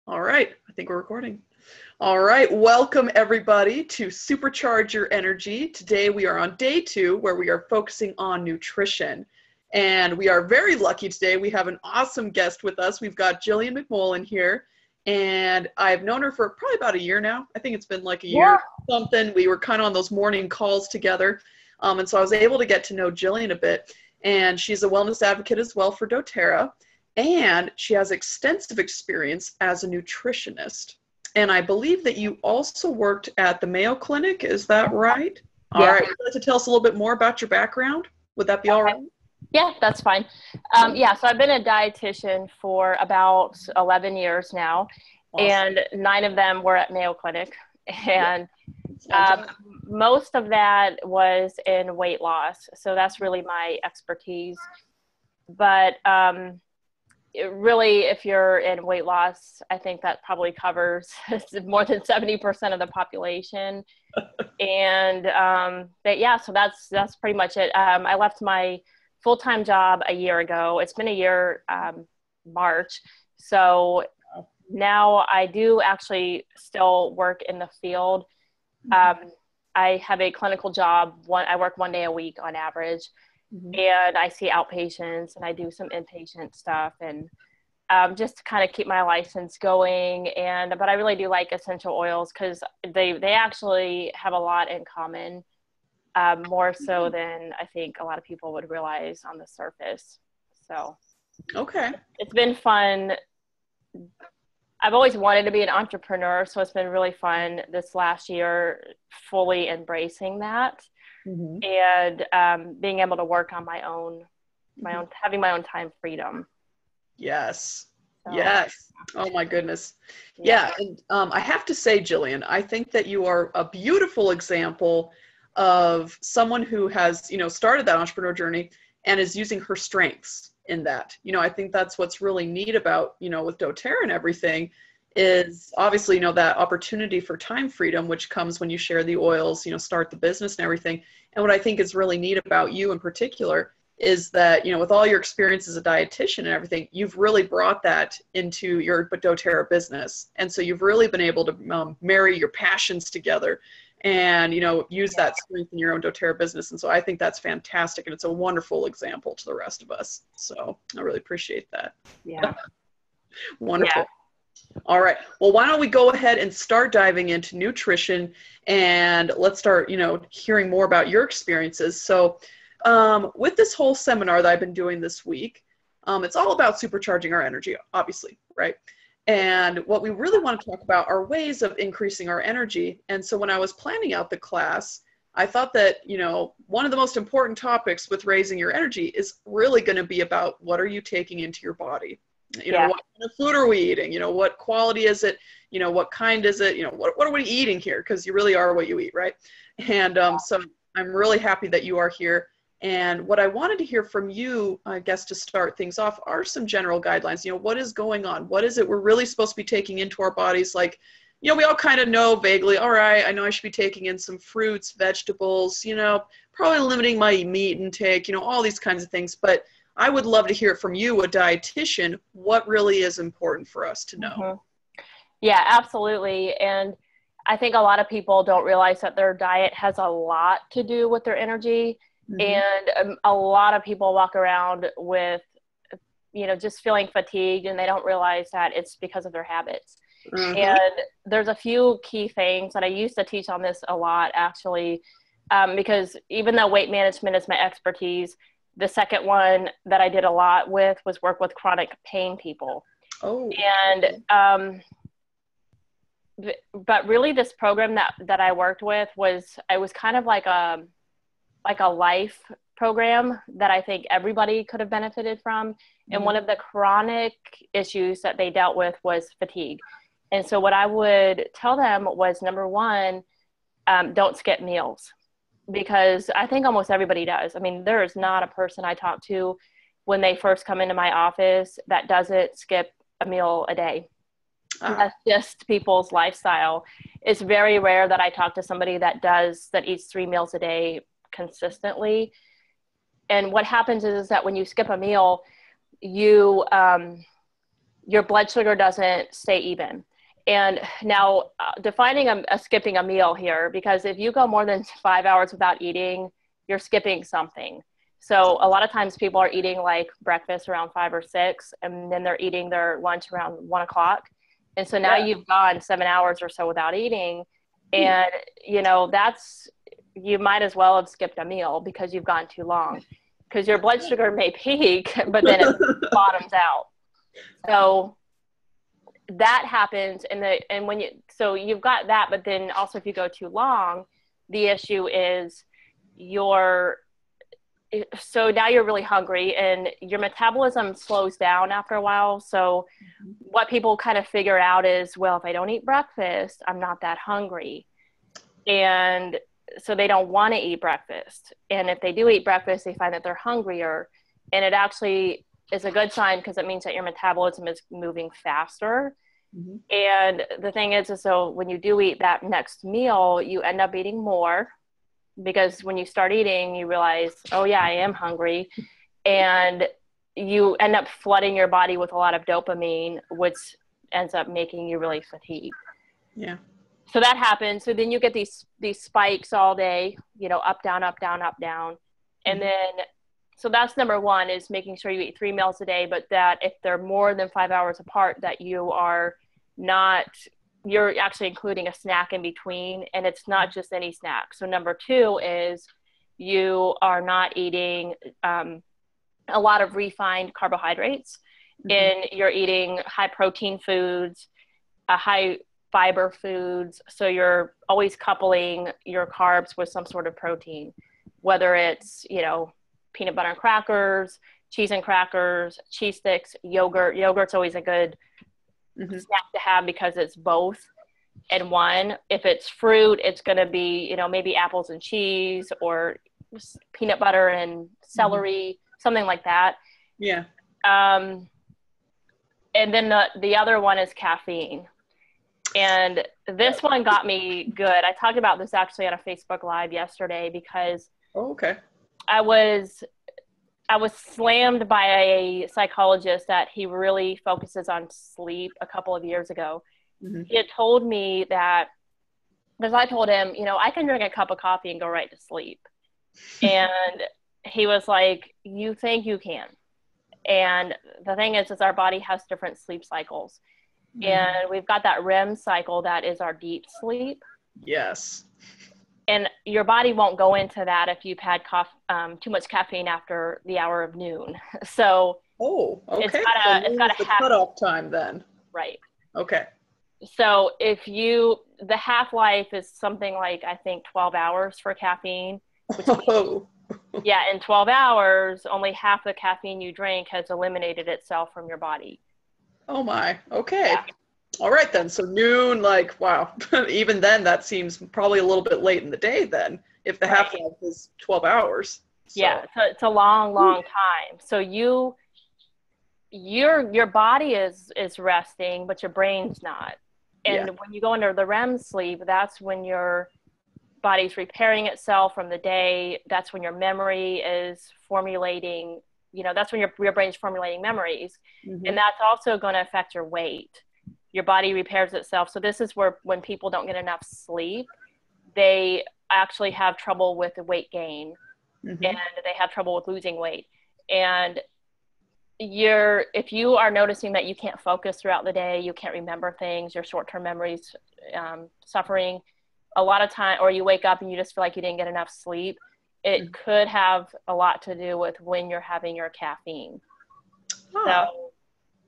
All right, I think we're recording. All right, welcome everybody to Supercharge Your Energy. Today we are on day 2 where we are focusing on nutrition. And we are very lucky today. We have an awesome guest with us. We've got Jillian McMullen here. And I've known her for probably about a year now. I think it's been like a year or something. We were kind of on those morning calls together. And so I was able to get to know Jillian a bit. And she's a wellness advocate as well for doTERRA. And she has extensive experience as a nutritionist. And I believe that you also worked at the Mayo Clinic. Is that right? Yeah. All right. Would you like to tell us a little bit more about your background? Would that be all right? Yeah, that's fine. So I've been a dietitian for about 11 years now, and 9 of them were at Mayo Clinic. And most of that was in weight loss. So that's really my expertise. But really, if you're in weight loss, I think that probably covers more than 70% of the population. And so that's pretty much it. I left my full-time job a year ago. It's been a year, March. So now I do actually still work in the field. I have a clinical job. I work 1 day a week on average. And I see outpatients and I do some inpatient stuff and just to kind of keep my license going. But I really do like essential oils because they actually have a lot in common, more so than I think a lot of people would realize on the surface. So Okay. It's been fun. I've always wanted to be an entrepreneur, so it's been really fun this last year fully embracing that. And being able to work on my own, having my own time freedom. Yes. So, yes. Oh my goodness. Yeah. And I have to say, Jillian, I think that you are a beautiful example of someone who has, started that entrepreneur journey and is using her strengths in that. I think that's what's really neat about, with doTERRA and everything is obviously, that opportunity for time freedom, which comes when you share the oils, start the business and everything. And what I think is really neat about you in particular is that, with all your experience as a dietitian and everything, you've really brought that into your doTERRA business. And so you've really been able to marry your passions together and, use that strength in your own doTERRA business. And so I think that's fantastic. And it's a wonderful example to the rest of us. So I really appreciate that. Yeah. Wonderful. Yeah. All right. Well, why don't we go ahead and start diving into nutrition and let's start, hearing more about your experiences. So with this whole seminar that I've been doing this week, it's all about supercharging our energy, obviously, right? And what we really want to talk about are ways of increasing our energy. And so when I was planning out the class, I thought that, one of the most important topics with raising your energy is really going to be about what are you taking into your body? What kind of food are we eating? What quality is it? What kind is it? What are we eating here? Because you really are what you eat, right? And so I'm really happy that you are here. And what I wanted to hear from you, I guess, to start things off are some general guidelines. What is going on? What is it we're really supposed to be taking into our bodies? Like, we all kind of know vaguely, all right, I know I should be taking in some fruits, vegetables, probably limiting my meat intake, all these kinds of things. But I would love to hear from you, a dietitian, what really is important for us to know. Yeah, absolutely. And I think a lot of people don't realize that their diet has a lot to do with their energy. And a lot of people walk around with, just feeling fatigued and they don't realize that it's because of their habits. And there's a few key things that I used to teach on this a lot, actually, because even though weight management is my expertise, the second one that I did a lot with was work with chronic pain people. But really this program that I worked with was kind of like a life program that I think everybody could have benefited from. And one of the chronic issues that they dealt with was fatigue. And so what I would tell them was, number one, don't skip meals. Because I think almost everybody does. I mean, there is not a person I talk to when they first come into my office that doesn't skip a meal a day. That's just people's lifestyle. It's very rare that I talk to somebody that eats 3 meals a day consistently. And what happens is that when you skip a meal, you your blood sugar doesn't stay even. And now defining skipping a meal here, because if you go more than 5 hours without eating, you're skipping something. So a lot of times people are eating like breakfast around 5 or 6, and then they're eating their lunch around 1 o'clock. And so now you've gone 7 hours or so without eating. And, you know, you might as well have skipped a meal because you've gone too long, because your blood sugar may peak, but then it bottoms out. So that happens. So you've got that, but then also if you go too long, the issue is so now you're really hungry and your metabolism slows down after a while. So what people kind of figure out is, well, if I don't eat breakfast, I'm not that hungry. And so they don't want to eat breakfast. And if they do eat breakfast, they find that they're hungrier. And it actually is a good sign because it means that your metabolism is moving faster. Mm-hmm. And the thing is so when you do eat that next meal, you end up eating more. Because when you start eating, you realize, oh yeah, I am hungry. And you end up flooding your body with a lot of dopamine, which ends up making you really fatigued. Yeah. So that happens. So then you get these spikes all day, you know, up, down, up, down, up, down. And then, so that's number one, is making sure you eat 3 meals a day, but that if they're more than 5 hours apart, that you're actually including a snack in between, and it's not just any snack. So number 2 is you are not eating a lot of refined carbohydrates, and you're eating high protein foods, high fiber foods. So you're always coupling your carbs with some sort of protein, whether it's, you know, peanut butter and crackers, cheese and crackers, cheese sticks, yogurt. Yogurt's always a good snack to have because it's both in one. If it's fruit, it's going to be, you know, maybe apples and cheese, or peanut butter and celery, something like that. Yeah. And then the other one is caffeine. And this one got me good. I talked about this actually on a Facebook Live yesterday because I was slammed by a psychologist that he really focuses on sleep a couple of years ago. He had told me that, because I told him, you know, I can drink a cup of coffee and go right to sleep. And he was like, you think you can. And the thing is our body has different sleep cycles. And we've got that REM cycle that is our deep sleep. Yes. And your body won't go into that if you've had too much caffeine after the hour of noon. So it's got a cutoff time then. Right. Okay. So the half-life is something like, I think 12 hours for caffeine. Which means, in 12 hours, only half the caffeine you drink has eliminated itself from your body. Oh my. Okay. Yeah. All right then. So noon, like, wow. Even then, that seems probably a little bit late in the day then, if the half-life is 12 hours. So. Yeah. So it's a long, long time. So your body is resting, but your brain's not. And when you go into the REM sleep, that's when your body's repairing itself from the day. That's when your memory is formulating, you know, that's when your brain's formulating memories. And that's also going to affect your weight. Your body repairs itself. So this is where, when people don't get enough sleep, they actually have trouble with the weight gain, and they have trouble with losing weight. And if you are noticing that you can't focus throughout the day, you can't remember things, your short-term memory's suffering a lot of time, or you wake up and you just feel like you didn't get enough sleep, it could have a lot to do with when you're having your caffeine. So,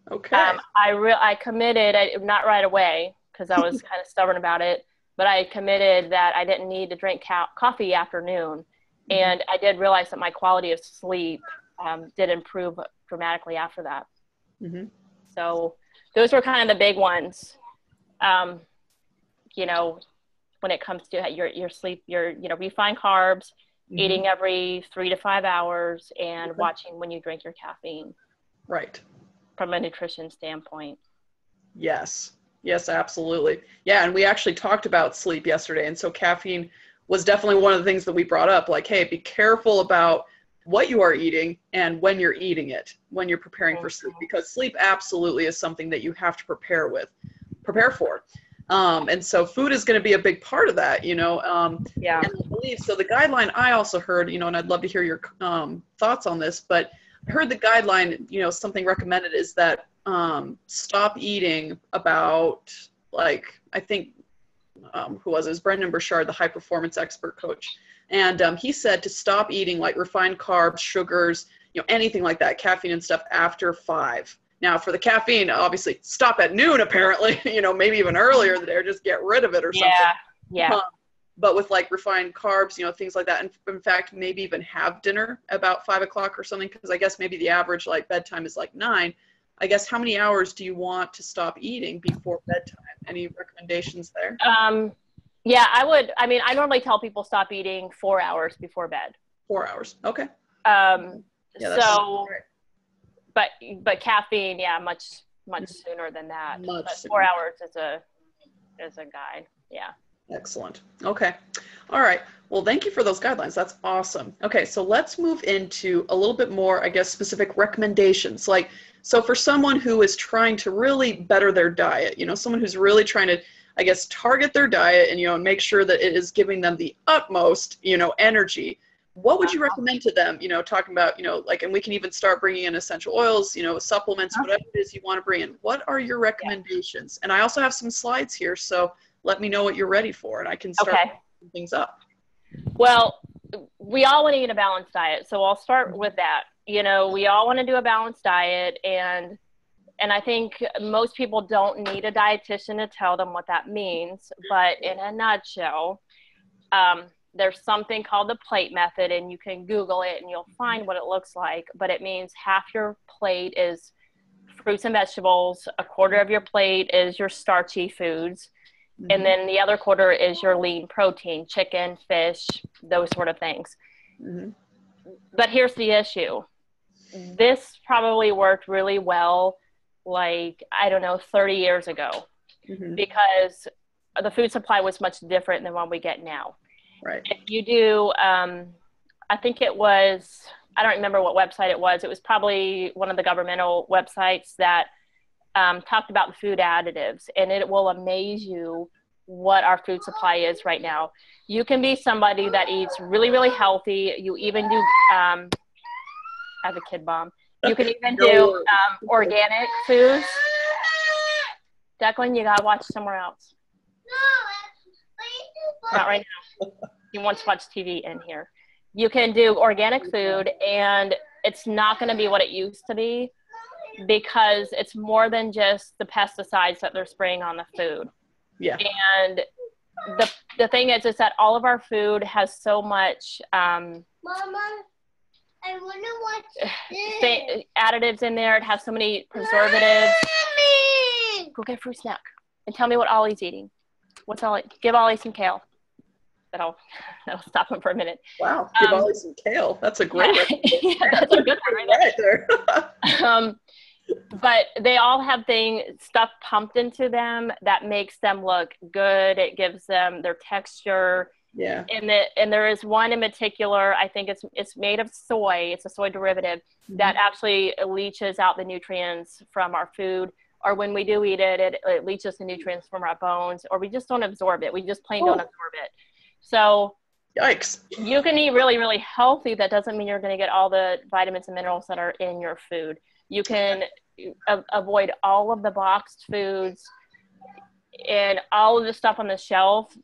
I committed, not right away, because I was kind of stubborn about it, but I committed that I didn't need to drink coffee after noon. And I did realize that my quality of sleep did improve dramatically after that. So those were kind of the big ones, you know, when it comes to your sleep, refined carbs, eating every 3 to 5 hours, and watching when you drink your caffeine. Right. From a nutrition standpoint. Yes. Yes, absolutely. Yeah. And we actually talked about sleep yesterday. And so caffeine was definitely one of the things that we brought up, like, hey, be careful about what you are eating and when you're eating it, when you're preparing for sleep, because sleep absolutely is something that you have to prepare for. And so food is going to be a big part of that, you know. Yeah. And I believe, so the guideline I also heard, you know, and I'd love to hear your thoughts on this, but I heard the guideline, you know, something recommended is that stop eating about, like, I think, who was it? It was Brendan Burchard, the high performance expert coach. And he said to stop eating like refined carbs, sugars, you know, anything like that, caffeine and stuff after 5. Now for the caffeine, obviously stop at noon, apparently, you know, maybe even earlier in the day, or just get rid of it or something. Yeah. But with like refined carbs, you know, things like that. And in fact, maybe even have dinner about 5 o'clock or something. Cause I guess maybe the average like bedtime is like 9. I guess how many hours do you want to stop eating before bedtime? Any recommendations there? Yeah, I normally tell people stop eating 4 hours before bed. 4 hours. Okay. Yeah, so, right. but caffeine, yeah, much sooner than that. But 4 hours is a guide. Yeah. Excellent. Okay. All right. Well, thank you for those guidelines. That's awesome. Okay. So let's move into a little bit more, I guess, specific recommendations. Like, so for someone who is trying to really better their diet, you know, someone who's really trying to, I guess, target their diet and, you know, make sure that it is giving them the utmost, you know, energy. What would you recommend to them, you know, talking about, you know, like, and we can even start bringing in essential oils, you know, supplements, whatever it is you want to bring in. What are your recommendations? And I also have some slides here, so let me know what you're ready for, and I can start picking things up. Well, we all want to eat a balanced diet, so I'll start with that. You know, we all want to do a balanced diet, and I think most people don't need a dietitian to tell them what that means. But in a nutshell, there's something called the plate method, and you can Google it and you'll find what it looks like. But it means half your plate is fruits and vegetables, a quarter of your plate is your starchy foods, and then the other quarter is your lean protein, chicken, fish, those sort of things. But here's the issue. This probably worked really well, like, I don't know, 30 years ago, because the food supply was much different than what we get now. Right. If you do, I think it was, I don't remember what website it was. It was probably one of the governmental websites that talked about the food additives, and it will amaze you what our food supply is right now. You can be somebody that eats really, really healthy. You even do, I have a kid bomb. You can even do organic foods. Declan, you gotta watch somewhere else. Not right now. He wants to watch TV in here. You can do organic food, and it's not going to be what it used to be, because it's more than just the pesticides that they're spraying on the food. Yeah. And the thing is that all of our food has so much Mama, I want to watch this. Additives in there. It has so many preservatives. Mommy! Go get a fruit snack and tell me what Ollie's eating. What's Ollie? Give Ollie some kale. That'll stop him for a minute. Wow, give Ollie some kale. That's a great recommendation. That's a good one right there. But they all have stuff pumped into them that makes them look good. It gives them their texture. Yeah. And there is one in particular, I think it's made of soy. It's a soy derivative that actually leaches out the nutrients from our food. Or when we do eat it, it leaches the nutrients from our bones, or we just don't absorb it. We just plain don't absorb it. So yikes. You can eat really, really healthy. That doesn't mean you're going to get all the vitamins and minerals that are in your food. You can avoid all of the boxed foods and all of the stuff on the shelf,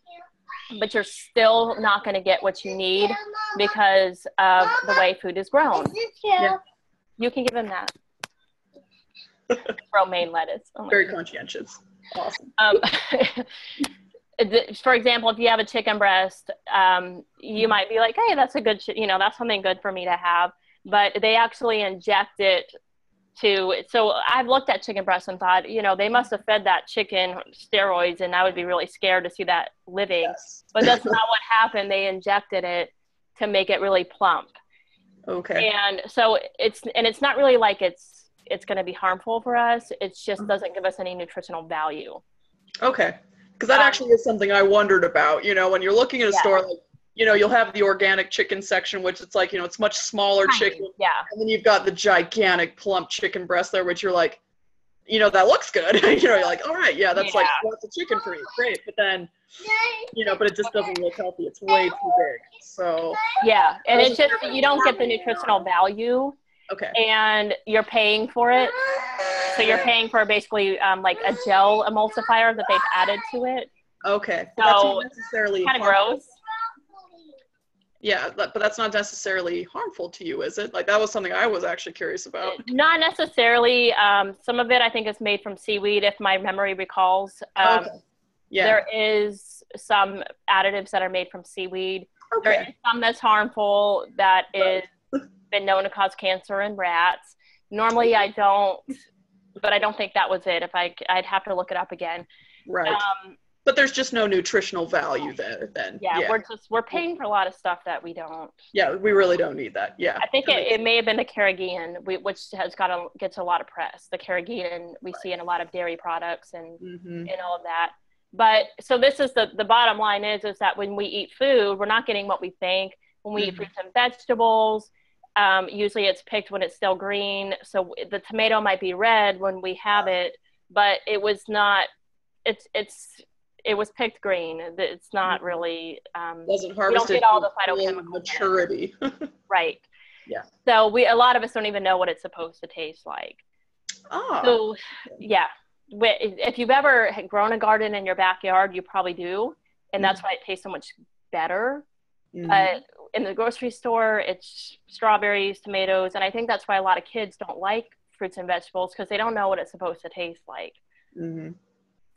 but you're still not going to get what you need because of the way food is grown. Yeah. You can give him that. Romaine lettuce. Oh Very conscientious. Awesome. For example, if you have a chicken breast, you might be like, hey, that's a good, that's something good for me to have. But they actually inject it so I've looked at chicken breast and thought, they must have fed that chicken steroids, and I would be really scared to see that living. Yes. But that's not what happened. They injected it to make it really plump. Okay. And so it's not really like it's going to be harmful for us. It just doesn't give us any nutritional value. Okay. Because that actually is something I wondered about, when you're looking at a store, like, you know, you'll have the organic chicken section, which it's like, you know, it's much smaller chicken. Yeah. And then you've got the gigantic plump chicken breast there, which you're like, you know, that looks good. You know, you're like, all right, yeah, that's like lots of chicken for you. Great. But then, you know, but it just doesn't look healthy. It's way too big. So. Yeah. And it's just, you don't get the nutritional value. Okay. And you're paying for it. So you're paying for basically like a gel emulsifier that they've added to it. Okay. So that's not necessarily kind of gross. Yeah, but that's not necessarily harmful to you, is it? Like, that was something I was actually curious about. Not necessarily. Some of it I think is made from seaweed, if my memory recalls. Okay. Yeah. There is some additives that are made from seaweed. Okay. There is some that's harmful that is been known to cause cancer in rats. Normally I don't, but I don't think that was it. I'd have to look it up again. Right. But there's just no nutritional value there then. Yeah, we're paying for a lot of stuff that we don't. Yeah, we really don't need that. Yeah. I think it may have been the carrageenan, which gets a lot of press. The carrageenan we see in a lot of dairy products and all of that. But so this is the bottom line is that when we eat food, we're not getting what we think. When we eat fruits and vegetables, usually it's picked when it's still green. So the tomato might be red when we have it, but it was not. It was picked green. It's not really. Wasn't harvested. We don't get all the phytochemical maturity. Right. Yeah. So a lot of us don't even know what it's supposed to taste like. Oh. So yeah, if you've ever grown a garden in your backyard, you probably do, and that's why it tastes so much better. But in the grocery store, it's strawberries, tomatoes, and I think that's why a lot of kids don't like fruits and vegetables because they don't know what it's supposed to taste like.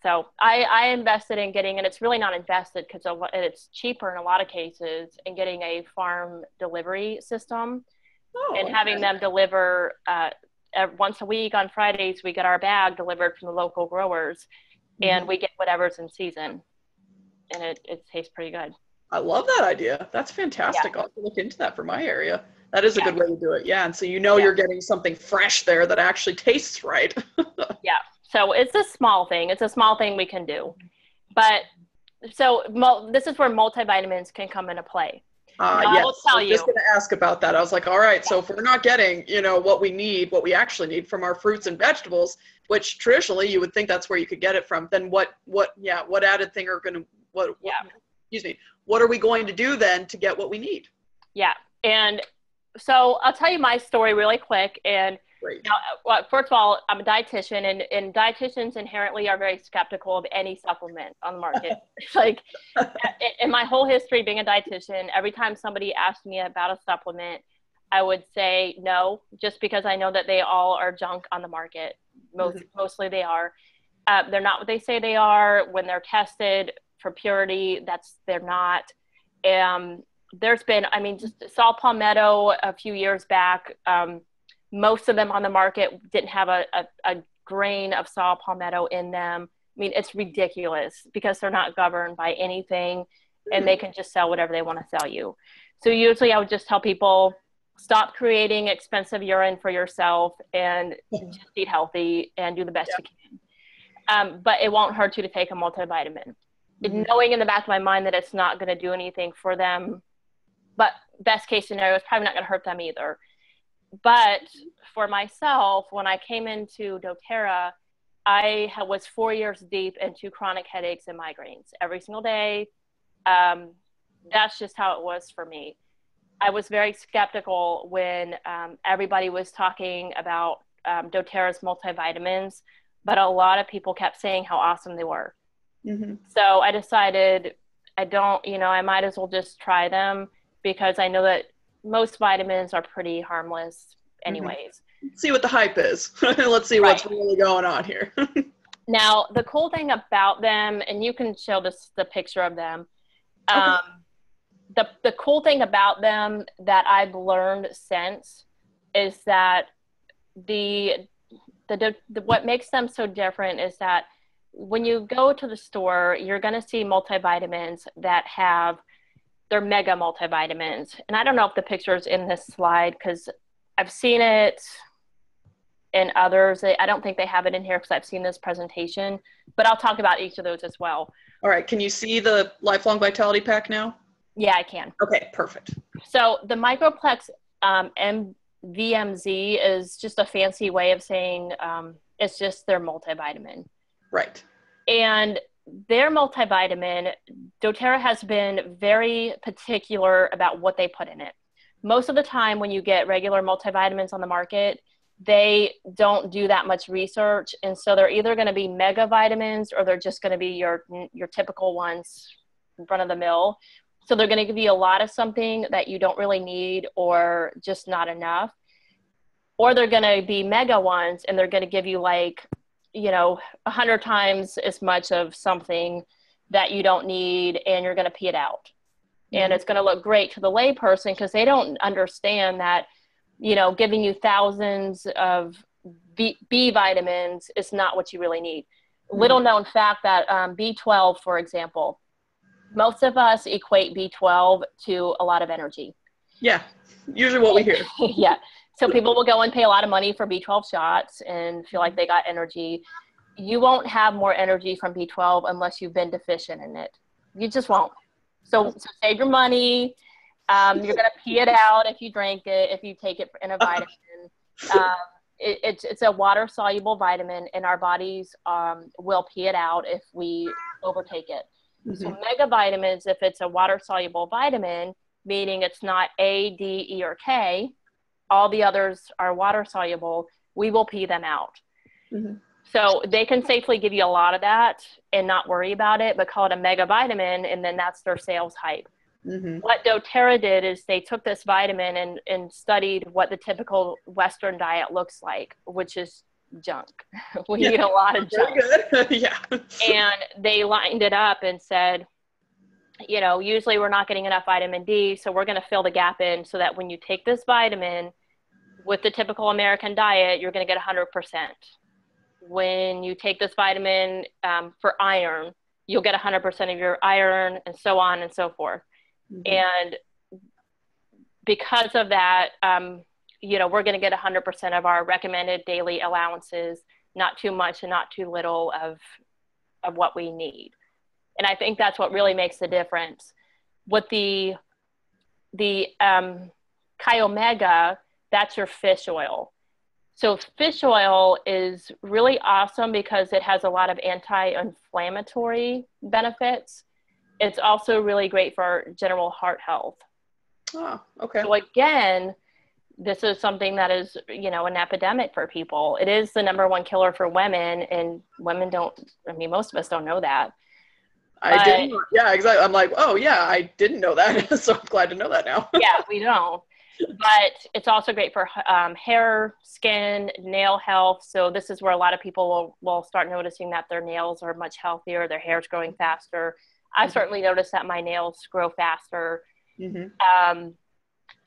So I invested in getting, and it's really not invested because it's cheaper in a lot of cases, in getting a farm delivery system and having them deliver once a week on Fridays. We get our bag delivered from the local growers, and we get whatever's in season, and it tastes pretty good. I love that idea. That's fantastic. I'll have to look into that for my area. That is a good way to do it. Yeah, and so you're getting something fresh there that actually tastes right. Yeah. So it's a small thing. It's a small thing we can do. But so this is where multivitamins can come into play. Yes. I will tell you. I was just going to ask about that. I was like, all right, so if we're not getting, what we actually need from our fruits and vegetables, which traditionally you would think that's where you could get it from, then what added thing what are we going to do then to get what we need? Yeah. And so I'll tell you my story really quick. And now, first of all, I'm a dietitian, and dietitians inherently are very skeptical of any supplement on the market. Like in my whole history being a dietitian, every time somebody asked me about a supplement, I would say no, just because I know that they all are junk on the market. Mostly they are. They're not what they say they are. When they're tested for purity, they're not. There's been, just saw Palmetto a few years back. Most of them on the market didn't have a grain of saw palmetto in them. It's ridiculous because they're not governed by anything, and they can just sell whatever they want to sell you. So usually I would just tell people, stop creating expensive urine for yourself and just eat healthy and do the best you can. But it won't hurt you to take a multivitamin. Knowing in the back of my mind that it's not going to do anything for them, but best case scenario, it's probably not going to hurt them either. But for myself, when I came into doTERRA, I was 4 years deep into chronic headaches and migraines every single day. That's just how it was for me. I was very skeptical when everybody was talking about doTERRA's multivitamins, but a lot of people kept saying how awesome they were. So I decided I might as well just try them, because I know that most vitamins are pretty harmless anyways. See what the hype is. Let's see what's really going on here. Now, the cool thing about them, and you can show the picture of them. The cool thing about them that I've learned since is that what makes them so different is that when you go to the store, you're going to see multivitamins that they're mega multivitamins. And I don't know if the picture is in this slide because I've seen it in others. I don't think they have it in here because I've seen this presentation, but I'll talk about each of those as well. All right. Can you see the Lifelong Vitality Pack now? Yeah, I can. Okay, perfect. So the Microplex VMZ is just a fancy way of saying it's just their multivitamin. Right. And their multivitamin, doTERRA has been very particular about what they put in it. Most of the time when you get regular multivitamins on the market, they don't do that much research. And so they're either going to be mega vitamins or they're just going to be your typical ones, run of the mill. So they're going to give you a lot of something that you don't really need or just not enough. Or they're going to be mega ones and they're going to give you like, 100 times as much of something that you don't need, and you're going to pee it out. Mm-hmm. And it's going to look great to the layperson because they don't understand that, giving you thousands of B vitamins is not what you really need. Mm-hmm. Little known fact that B12, for example, most of us equate B12 to a lot of energy. Yeah, usually what we hear. Yeah. So people will go and pay a lot of money for B12 shots and feel like they got energy. You won't have more energy from B12 unless you've been deficient in it. You just won't. So save your money. You're going to pee it out if you drink it, if you take it in a vitamin. It's a water-soluble vitamin, and our bodies will pee it out if we overtake it. Mm-hmm. So mega vitamins, if it's a water-soluble vitamin, meaning it's not A, D, E, or K, all the others are water soluble, we will pee them out. Mm-hmm. So they can safely give you a lot of that and not worry about it, but call it a mega vitamin, and then that's their sales hype. Mm-hmm. What doTERRA did is they took this vitamin and studied what the typical Western diet looks like, which is junk. We eat a lot of junk. Very good. Yeah. And they lined it up and said, usually we're not getting enough vitamin D, so we're going to fill the gap in so that when you take this vitamin with the typical American diet, you're going to get 100%. When you take this vitamin for iron, you'll get 100% of your iron, and so on and so forth. Mm-hmm. And because of that, we're going to get 100% of our recommended daily allowances, not too much and not too little of what we need. And I think that's what really makes the difference. With the Kyomega, that's your fish oil. So fish oil is really awesome because it has a lot of anti-inflammatory benefits. It's also really great for general heart health. Oh, okay. So again, this is something that is, an epidemic for people. It is the #1 killer for women, and women most of us don't know that. I didn't. Yeah, exactly. I'm like, oh yeah, I didn't know that. So I'm glad to know that now. Yeah, we don't. But it's also great for hair, skin, nail health. So this is where a lot of people will start noticing that their nails are much healthier, their hair's growing faster. I've certainly noticed that my nails grow faster. Mm-hmm.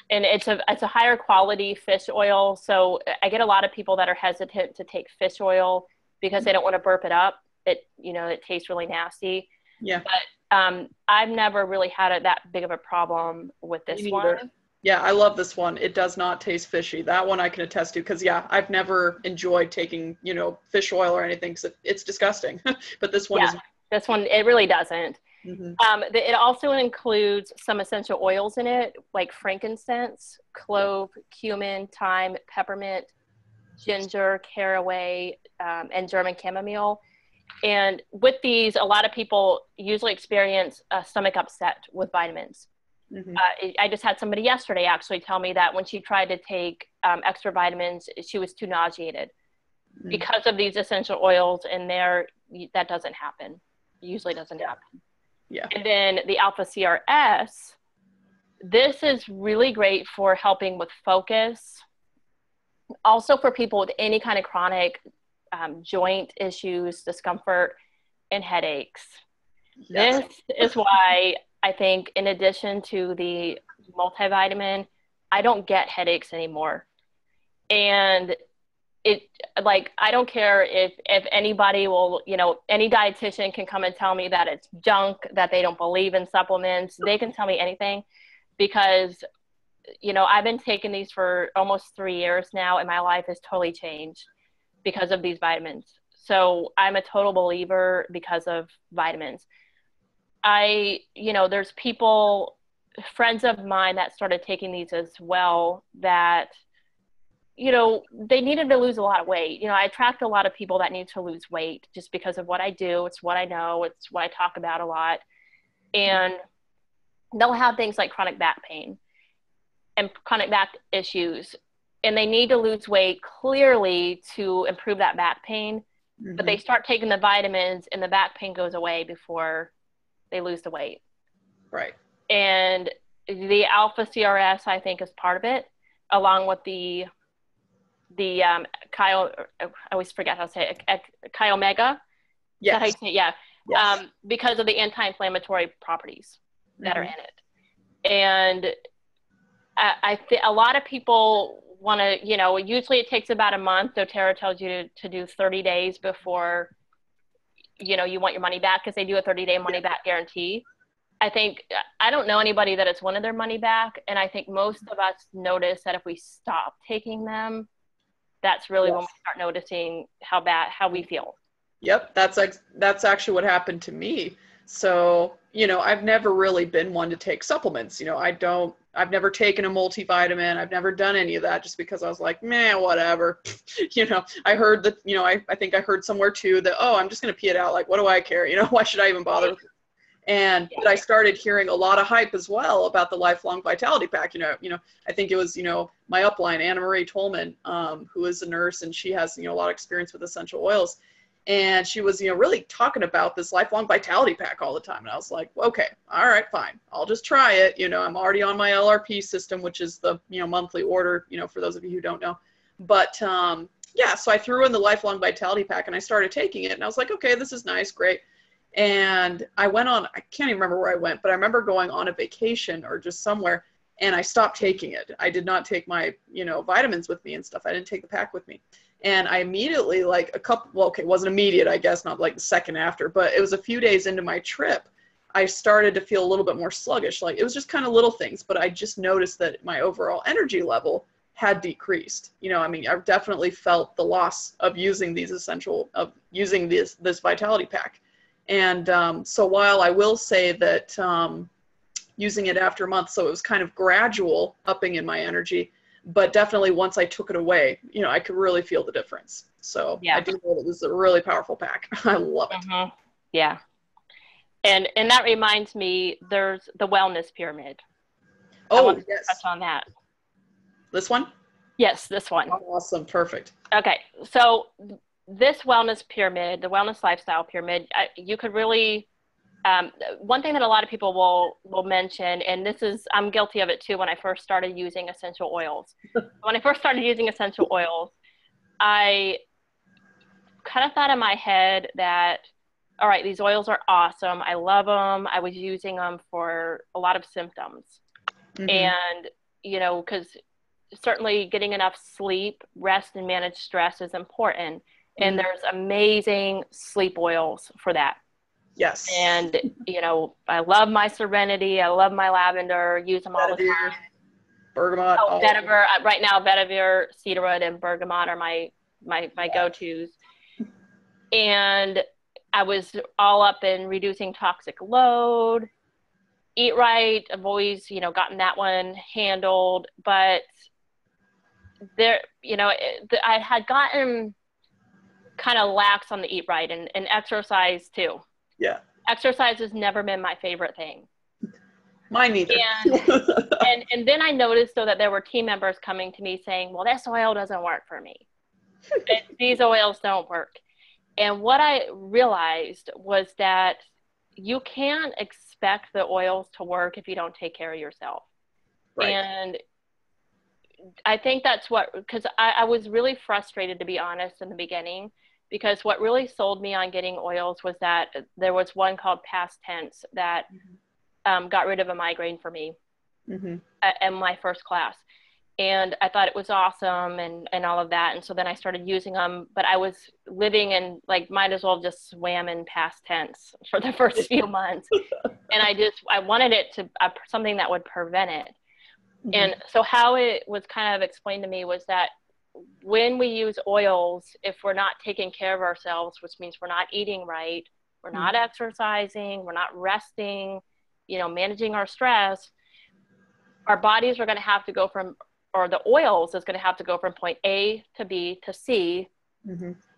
And it's a higher quality fish oil. So I get a lot of people that are hesitant to take fish oil because they don't want to burp it up. It tastes really nasty. Yeah. But I've never really had that big of a problem with this one. Yeah, I love this one. It does not taste fishy. That one I can attest to because, yeah, I've never enjoyed taking, fish oil or anything because it's disgusting. But this one is. This one, it really doesn't. Mm-hmm. It also includes some essential oils in it, like frankincense, clove, cumin, thyme, peppermint, ginger, caraway, and German chamomile. And with these, a lot of people usually experience a stomach upset with vitamins. Mm-hmm. I just had somebody yesterday actually tell me that when she tried to take extra vitamins, she was too nauseated because of these essential oils in there. That doesn't happen. It usually doesn't happen. Yeah. And then the Alpha CRS, this is really great for helping with focus. Also for people with any kind of chronic joint issues, discomfort, and headaches. Yes. This is why I think in addition to the multivitamin, I don't get headaches anymore. And I don't care if anybody will, any dietitian can come and tell me that it's junk, that they don't believe in supplements. They can tell me anything because, I've been taking these for almost 3 years now, and my life has totally changed because of these vitamins. So I'm a total believer because of vitamins. There's people friends of mine that started taking these as well that, you know, they needed to lose a lot of weight. You know, I attract a lot of people that need to lose weight just because of what I do. It's what I know. It's what I talk about a lot. And they'll have things like chronic back pain and chronic back issues. And they need to lose weight clearly to improve that back pain. Mm-hmm. But they start taking the vitamins and the back pain goes away before they lose the weight. Right. And the Alpha CRS, I think, is part of it, along with the I always forget how to say it, Chi-Omega. Yes. Is that how you say it? Yeah. Yes. Because of the anti-inflammatory properties that mm-hmm. are in it. And I think a lot of people want to, you know, usually it takes about a month. doTERRA tells you to do 30 days before, you know, you want your money back, because they do a 30-day money back guarantee. I don't know anybody that has wanted their money back. And I think most of us notice that if we stop taking them, that's really when we start noticing how we feel. Yep. That's actually what happened to me. So, you know, I've never really been one to take supplements. You know, I've never taken a multivitamin. I've never done any of that, just because I was like, man, whatever. You know, I heard that, you know, I think I heard somewhere too that, oh, I'm just going to pee it out. Like, what do I care? You know, why should I even bother with it? And but I started hearing a lot of hype as well about the Lifelong Vitality Pack. You know, I think it was, you know, my upline, Anna Marie Tolman, who is a nurse, and she has, you know, a lot of experience with essential oils. And she was, you know, really talking about this Lifelong Vitality Pack all the time. And I was like, okay, all right, fine. I'll just try it. You know, I'm already on my LRP system, which is the, you know, monthly order, you know, for those of you who don't know. But yeah, so I threw in the Lifelong Vitality Pack and I started taking it. And I was like, okay, this is nice, great. And I went on, I can't even remember where I went, but I remember going on a vacation or just somewhere, and I stopped taking it. I did not take my, you know, vitamins with me and stuff. I didn't take the pack with me. And I immediately, like it wasn't immediate, I guess, not like the second after, but it was a few days into my trip, I started to feel a little bit more sluggish. Like, it was just kind of little things, but I just noticed that my overall energy level had decreased. You know, I mean, I've definitely felt the loss of using this Vitality Pack. And so while I will say that using it after a month, so it was kind of gradual upping in my energy, but definitely once I took it away, you know, I could really feel the difference. So yeah. I do know that this is a really powerful pack. I love it. Mm-hmm. Yeah. And that reminds me, there's the wellness pyramid. Oh, yes. Touch on that. This one? Yes, this one. Awesome. Perfect. Okay. So this wellness pyramid, the wellness lifestyle pyramid, you could really, one thing that a lot of people will mention, and I'm guilty of it too, when I first started using essential oils. When I first started using essential oils, I kind of thought in my head that, all right, these oils are awesome. I love them. I was using them for a lot of symptoms. Mm-hmm. And, you know, because certainly getting enough sleep, rest, and manage stress is important. And there's amazing sleep oils for that. Yes. And, you know, I love my Serenity. I love my lavender. Use them all the time. Bergamot. Oh, vetiver. Right now, vetiver, cedarwood, and bergamot are my go-tos. And I was all up in reducing toxic load, eat right. I've always, you know, gotten that one handled. But there, you know, I had gotten kind of lax on the eat right and exercise too. Yeah. Exercise has never been my favorite thing. Mine neither. And then I noticed though that there were team members coming to me saying, well, this oil doesn't work for me. These oils don't work. And what I realized was that you can't expect the oils to work if you don't take care of yourself. Right. And I think that's because I was really frustrated, to be honest, in the beginning, because what really sold me on getting oils was that there was one called Past Tense that got rid of a migraine for me in my first class. And I thought it was awesome and all of that. And so then I started using them, but I was living in, like, might as well just swam in past tense for the first few months. And I wanted it to, something that would prevent it. Mm-hmm. And so how it was kind of explained to me was that when we use oils, if we're not taking care of ourselves, which means we're not eating right, we're not exercising, we're not resting, you know, managing our stress, our bodies are going to have to go from, or the oils is going to have to go from point A to B to C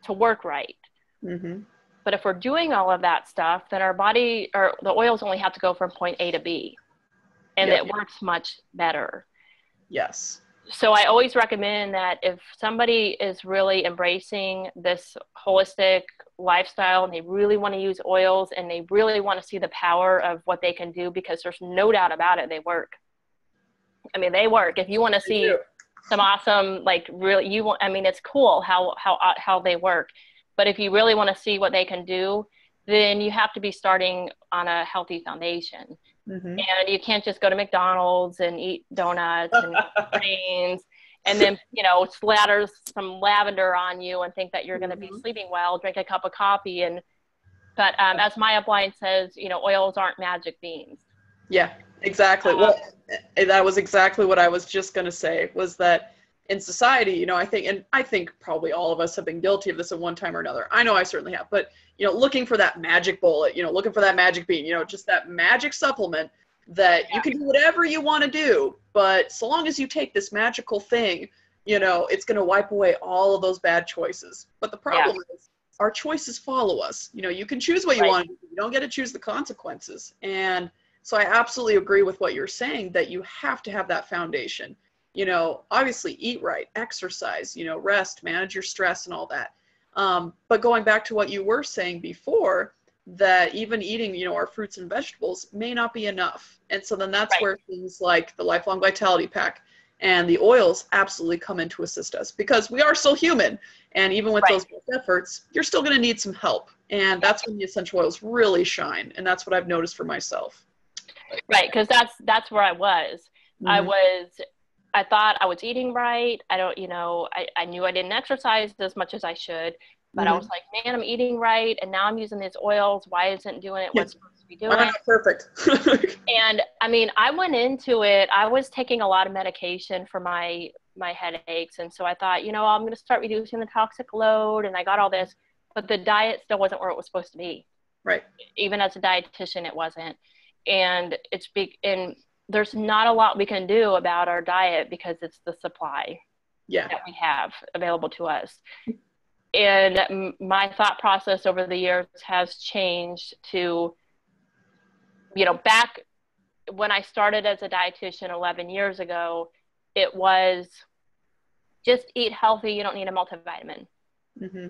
to work right. But if we're doing all of that stuff, then our body, or the oils only have to go from point A to B, and it works much better. Yes. So I always recommend that if somebody is really embracing this holistic lifestyle and they really want to use oils and they really want to see the power of what they can do, because there's no doubt about it, they work. I mean, they work. If you want to see some awesome, like really, I mean, it's cool how they work. But if you really want to see what they can do, then you have to be starting on a healthy foundation. And you can't just go to McDonald's and eat donuts and grains and then, you know, splatter some lavender on you and think that you're going to be sleeping well, drink a cup of coffee. But as Maya Blind says, you know, oils aren't magic beans. Yeah, exactly. Well, that was exactly what I was just going to say, was that in society, you know, I think probably all of us have been guilty of this at one time or another. I know I certainly have, but, you know, looking for that magic bullet, you know, looking for that magic bean, you know, just that magic supplement that you can do whatever you want to do. But so long as you take this magical thing, you know, it's going to wipe away all of those bad choices. But the problem is our choices follow us. You know, you can choose what you want to do. You don't get to choose the consequences. And so I absolutely agree with what you're saying, that you have to have that foundation. You know, obviously eat right, exercise, you know, rest, manage your stress and all that. But going back to what you were saying before, that even eating, you know, our fruits and vegetables may not be enough. And so then that's where things like the Lifelong Vitality Pack and the oils absolutely come in to assist us, because we are still human. And even with those efforts, you're still going to need some help. And that's when the essential oils really shine. And that's what I've noticed for myself. Right. Because that's where I was. I thought I was eating right. I knew I didn't exercise as much as I should, but I was like, man, I'm eating right. And now I'm using these oils. Why isn't it doing it what's supposed to be doing? Perfect. And I mean, I went into it, I was taking a lot of medication for my headaches. And so I thought, you know, I'm going to start reducing the toxic load. And I got all this, but the diet still wasn't where it was supposed to be. Right. Even as a dietitian, it wasn't. And it's big. And there's not a lot we can do about our diet because it's the supply that we have available to us. And my thought process over the years has changed to, you know, back when I started as a dietitian 11 years ago, it was just eat healthy. You don't need a multivitamin.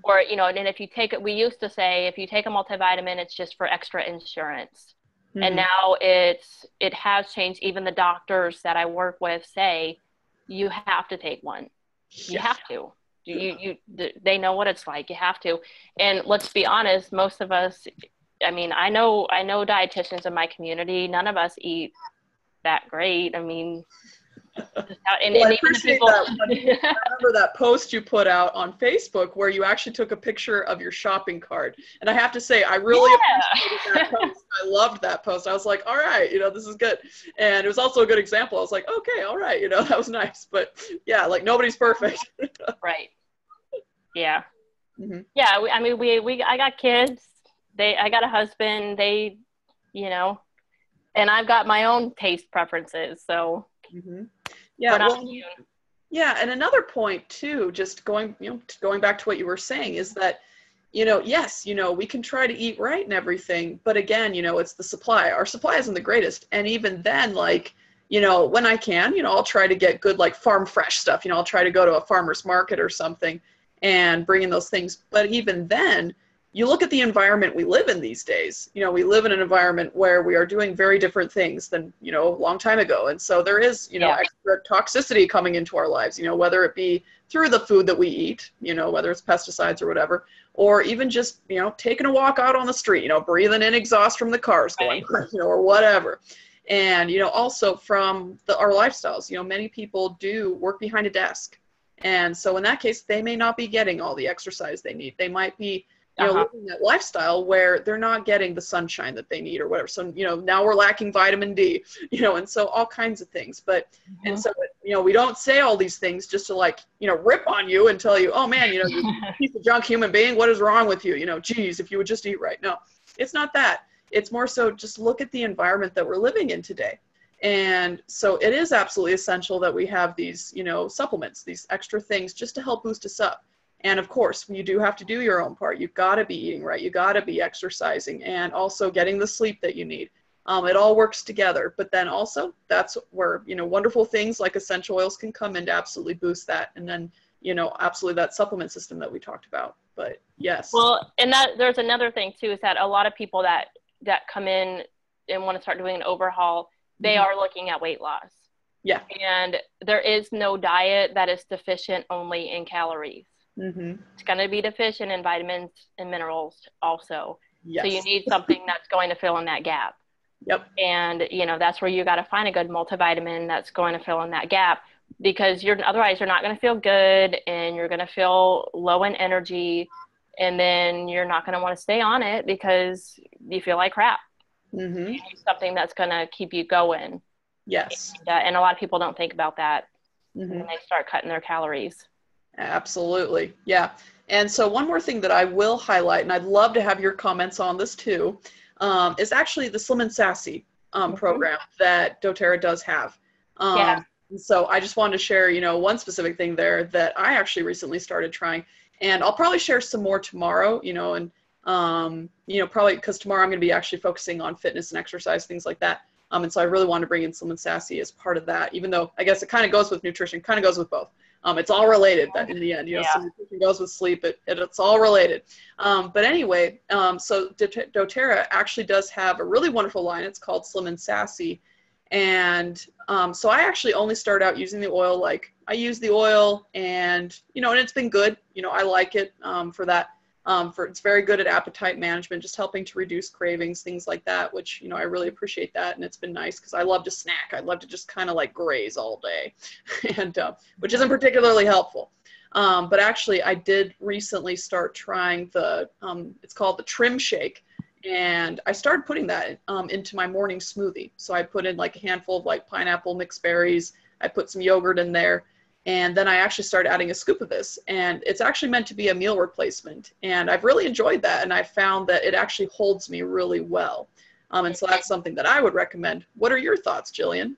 Or, you know, and if you take it, we used to say, if you take a multivitamin, it's just for extra insurance. And now it has changed. Even the doctors that I work with say, you have to take one. You have to. They know what it's like. You have to. And let's be honest, most of us, I mean, I know dietitians in my community. None of us eat that great. I mean, and I appreciate that. I remember that post you put out on Facebook where you actually took a picture of your shopping cart. And I have to say, I really appreciated that post. I loved that post. I was like, all right, you know, this is good. And it was also a good example. I was like, okay, all right, you know, that was nice. But yeah, like nobody's perfect. Right. Yeah. Yeah. I mean, I got kids. I got a husband. They, you know, and I've got my own taste preferences. So. Yeah, and another point too, just going back to what you were saying, is that, you know, yes, you know, we can try to eat right and everything, but again, you know, it's the supply. Our supply isn't the greatest. And even then, like, you know, when I can, you know, I'll try to get good, like farm fresh stuff. You know, I'll try to go to a farmer's market or something and bring in those things. But even then, you look at the environment we live in these days. You know, we live in an environment where we are doing very different things than, you know, a long time ago. And so there is, you know, extra toxicity coming into our lives, you know, whether it be through the food that we eat, you know, whether it's pesticides or whatever, or even just, you know, taking a walk out on the street, you know, breathing in exhaust from the cars going, you know, or whatever. And, you know, also from our lifestyles, you know, many people do work behind a desk. And so in that case, they may not be getting all the exercise they need. They might be, you know, living that lifestyle where they're not getting the sunshine that they need or whatever. So, you know, now we're lacking vitamin D, you know, and so all kinds of things. But, and so, you know, we don't say all these things just to, like, you know, rip on you and tell you, oh man, you know, you piece of junk human being, what is wrong with you? You know, geez, if you would just eat right. No, it's not that. It's more so just look at the environment that we're living in today. And so it is absolutely essential that we have these, supplements, these extra things just to help boost us up. And of course, you do have to do your own part. You've got to be eating right. You got to be exercising and also getting the sleep that you need. It all works together. But then also that's where, wonderful things like essential oils can come in to absolutely boost that. And then, absolutely that supplement system that we talked about. But yes. Well, and that there's another thing too, is that a lot of people that come in and want to start doing an overhaul, they are looking at weight loss. Yeah. And there is no diet that is deficient only in calories. It's going to be deficient in vitamins and minerals also. Yes. So you need something that's going to fill in that gap. Yep. And, that's where you got to find a good multivitamin that's going to fill in that gap, because otherwise you're not going to feel good and you're going to feel low in energy, and then you're not going to want to stay on it because you feel like crap. You need something that's going to keep you going. Yes. And a lot of people don't think about that when they start cutting their calories. Absolutely. Yeah. And so one more thing that I will highlight, and I'd love to have your comments on this too, is actually the Slim and Sassy program that doTERRA does have. So I just wanted to share, one specific thing there that I actually recently started trying, and I'll probably share some more tomorrow, and probably because tomorrow I'm going to be actually focusing on fitness and exercise, things like that. And so I really want to bring in Slim and Sassy as part of that, even though I guess it kind of goes with nutrition, kind of goes with both. It's all related that in the end, so nutrition goes with sleep, it's all related. But anyway, so doTERRA actually does have a really wonderful line. It's called Slim and Sassy. And so I actually only started out using the oil, like I use the oil and, and it's been good. I like it for that. It's very good at appetite management, just helping to reduce cravings, things like that, which, I really appreciate that. And it's been nice because I love to snack. I love to just kind of like graze all day, and which isn't particularly helpful. But actually, I did recently start trying it's called the Trim Shake. And I started putting that into my morning smoothie. So I put in like a handful of like pineapple mixed berries. I put some yogurt in there. And then I actually started adding a scoop of this, and it's actually meant to be a meal replacement. And I've really enjoyed that. And I found that it actually holds me really well. And so that's something that I would recommend. What are your thoughts, Jillian?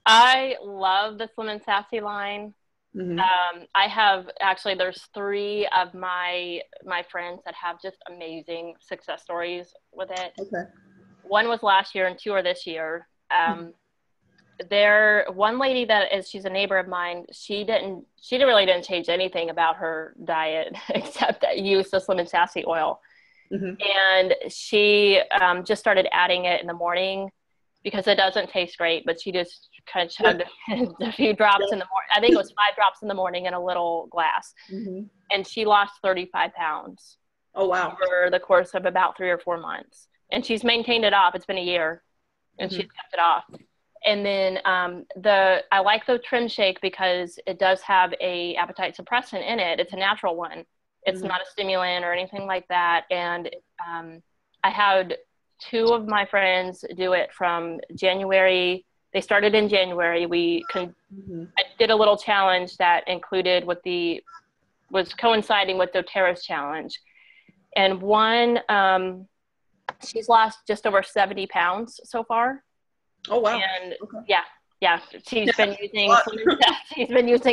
I love the Slim and Sassy line. I have there's 3 of my friends that have just amazing success stories with it. Okay. 1 was last year and 2 are this year. One lady she's a neighbor of mine, she really didn't change anything about her diet except that use the Slim and Sassy oil. And she just started adding it in the morning because it doesn't taste great, but she just kind of chugged a few drops in the morning. I think it was 5 drops in the morning in a little glass. And she lost 35 pounds. Oh, wow. Over the course of about 3 or 4 months. And she's maintained it off. It's been a year and she's kept it off. And then I like the Trim Shake because it does have a appetite suppressant in it. It's a natural one. It's not a stimulant or anything like that. And I had 2 of my friends do it from January. They started in January. I did a little challenge that included was coinciding with doTERRA's challenge. And one, she's lost just over 70 pounds so far. Oh, wow. And she's been using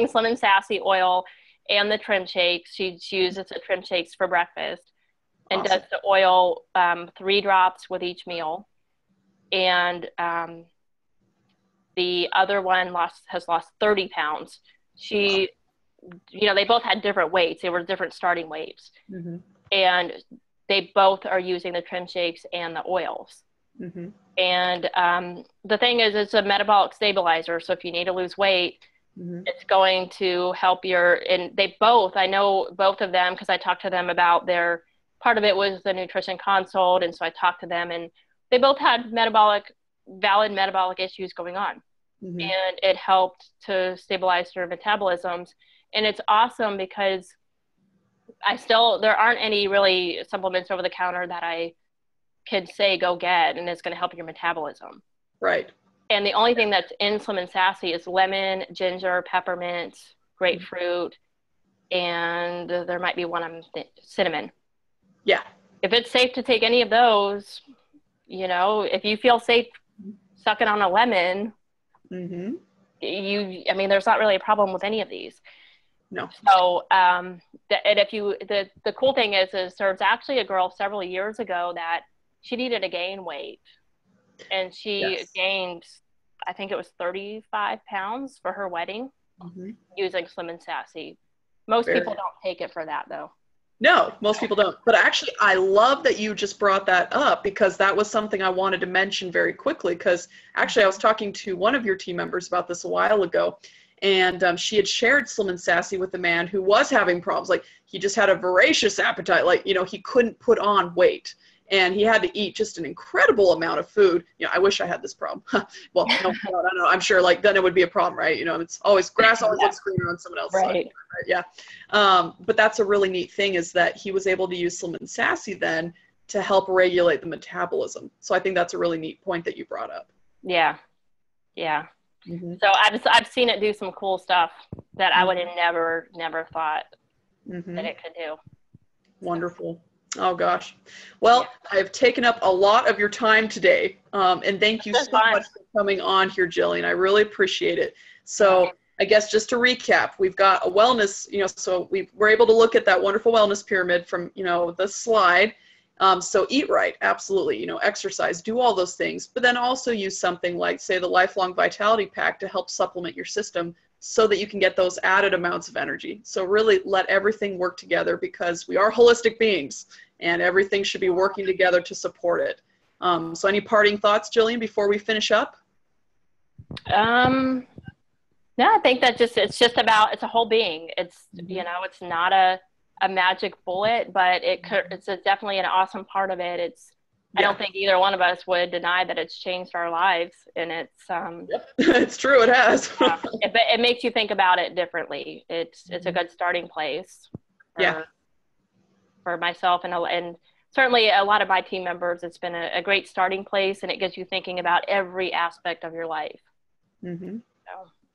Slim and Sassy oil and the Trim Shakes. She uses the Trim Shakes for breakfast and does the oil 3 drops with each meal. And the other one has lost 30 pounds. They both had different weights. They were different starting weights. And they both are using the Trim Shakes and the oils. And the thing is, it's a metabolic stabilizer. So if you need to lose weight, it's going to help I know both of them because I talked to them about part of it was the nutrition consult. And so I talked to them and they both had valid metabolic issues going on. And it helped to stabilize their metabolisms. And it's awesome because there aren't any really supplements over the counter that I could say go get and it's going to help your metabolism. Right. And the only thing that's in Slim and Sassy is lemon, ginger, peppermint, grapefruit, and there might be one cinnamon. Yeah. If it's safe to take any of those, if you feel safe sucking on a lemon, Mm-hmm. I mean, there's not really a problem with any of these. No. So, and if you, the cool thing is there's actually a girl several years ago that she needed to gain weight, and she gained, I think it was 35 pounds for her wedding, using Slim and Sassy. Most people don't take it for that, though. No, most people don't. But actually, I love that you just brought that up, because that was something I wanted to mention very quickly, because actually I was talking to one of your team members about this a while ago, and she had shared Slim and Sassy with a man who was having problems. Like, he just had a voracious appetite. Like, you know, he couldn't put on weight, and he had to eat just an incredible amount of food. You know, I wish I had this problem. Well, no, I don't know. I'm sure, like, then it would be a problem, right? You know, it's always, grass always looks greener on someone else's side. Right, yeah. But that's a really neat thing, is that he was able to use Slim and Sassy then to help regulate the metabolism. So I think that's a really neat point that you brought up. Yeah. Yeah. So I've seen it do some cool stuff that I would have never thought that it could do. Wonderful. Oh gosh. Well, I've taken up a lot of your time today. And thank you so much for coming on here, Jillian. I really appreciate it. So I guess just to recap, we've got a wellness, you know, so we're able to look at that wonderful wellness pyramid from, you know, the slide. So eat right, absolutely, you know, exercise, do all those things, but then also use something like, say, the Lifelong Vitality Pack to help supplement your system so that you can get those added amounts of energy. So really let everything work together, because we are holistic beings and everything should be working together to support it. So any parting thoughts, Jillian, before we finish up? No, I think that it's a whole being. It's, you know, it's not a magic bullet, but it's definitely an awesome part of it. I don't think either one of us would deny that it's changed our lives, and it's it's true, it has. It makes you think about it differently. It's a good starting place for myself and certainly a lot of my team members. It's been a great starting place, and it gets you thinking about every aspect of your life.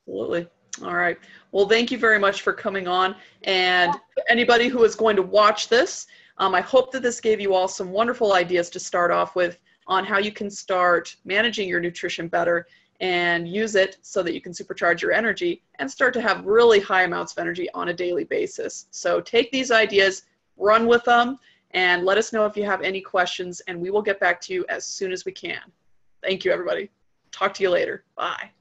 Absolutely. All right. Well, thank you very much for coming on. And anybody who is going to watch this, I hope that this gave you all some wonderful ideas to start off with on how you can start managing your nutrition better and use it so that you can supercharge your energy and start to have really high amounts of energy on a daily basis. So take these ideas, run with them, and let us know if you have any questions, and we will get back to you as soon as we can. Thank you, everybody. Talk to you later. Bye.